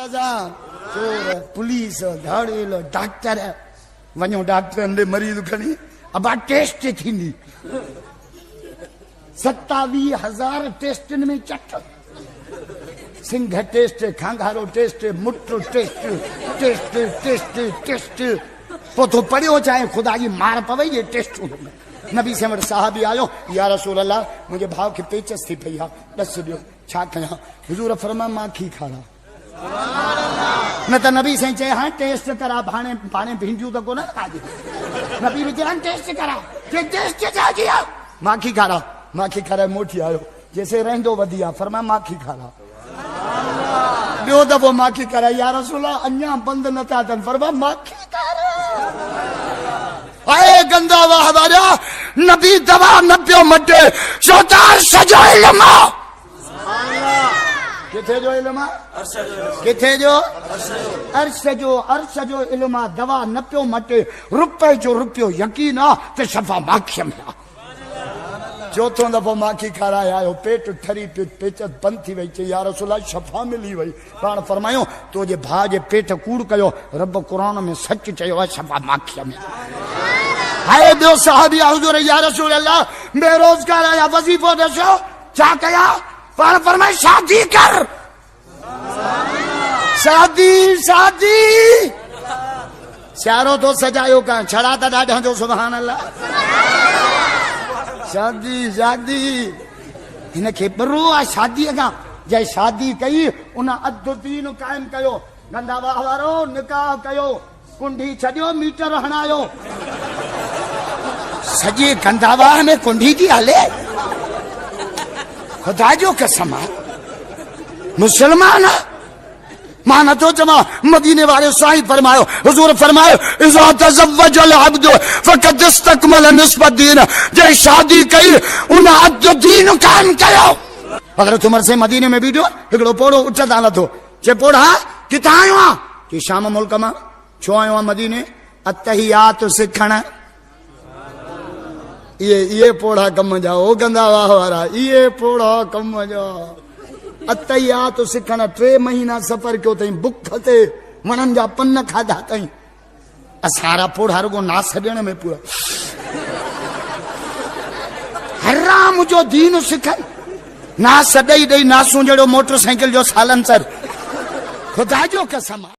चोर police धाड़ेल doctor वनो doctor ने मरीज खड़ी अब टेस्ट थी 27,000 टेस्ट में चट सिंह टेस्ट खांगारो टेस्ट मुट्ठो टेस्ट टेस्ट टेस्ट टेस्ट पो तो पढ़ियो चाहे खुदा जी मार पवे ये टेस्ट नबी से मेरे साहब भी आयो या रसूल अल्लाह मुझे भाव के पेचस थी भैया दस दियो छा कया हुजूर फरमा माखी खाना न तो नबी से चे हाँ टेस्ट करा भाने भाने भिंडियो तो को ना आज नबी भी चे टेस्ट करा के टेस्ट जा किया माखी खारा मोटी आयो जैसे रहंदो वदिया फरमा माखी खारा बियो दफो माखी करा या रसूल अन्या बंद न था तन फरमा माखी करा आए गंदा वाह वाला नबी दवा न पियो मटे चौतार सजो इल्मा किथे जो इल्मा किथे जो अर्श जो इल्मा दवा न पियो मटे रुपए जो रुपयो यकीन आ ते शफा माखियम चौथों दफो माखी खाराया आयो पेट ठरी पेचत बंद थी वही चे या रसूल शफा मिली वही पाण फरमायो तो जे भा जे पेट कूड़ कयो रब कुरान में सच चयो शफा माखियम हाय दो साहबी हुजूर या रसूल अल्लाह बेरोजगार आया वजीफो दसो क्या कया पाण फरमाए शादी कर शादी सारो तो सजायो का छड़ा ता डाढा जो सुभान अल्लाह शादी इनके बरो आ शादी का जै शादी कई उन अधु दीन कायम कयो गंदा वाह वारो निकाह कयो कुंडी छडियो मीटर हणायो सजे गंदावाह में कुंडी की हले खुदा जो कसम मुसलमान माना तो जमा मदीने वाले साहिब फरमायो हुजूर फरमायो इज़ा तज़व्वज अल अब्द फक़द इस्तकमल निस्बत दीन जे शादी कई उन अद दीन कायम कयो अगर तुमर से मदीने में वीडियो एकड़ो पोड़ो उच्च दालत हो जे पोड़ा किथा आयो आ कि शाम मुल्क में छो आयो आ मदीने अत्तहियात सिखण ये पोड़ा कम जाओ गंदा वाह वारा ये पोड़ा कम जाओ अत्तहियात सिखण 3 महीना सफर कयो तई बुख ते वणन जा पन खाधा तई असारा पोड़ा रुगो नास ॾियण में पूरा हराम जो दीन सिखन नास ॾेई नासूं जहिड़ो मोटरसाइकिल जो सालंसर खुदा जो कसम।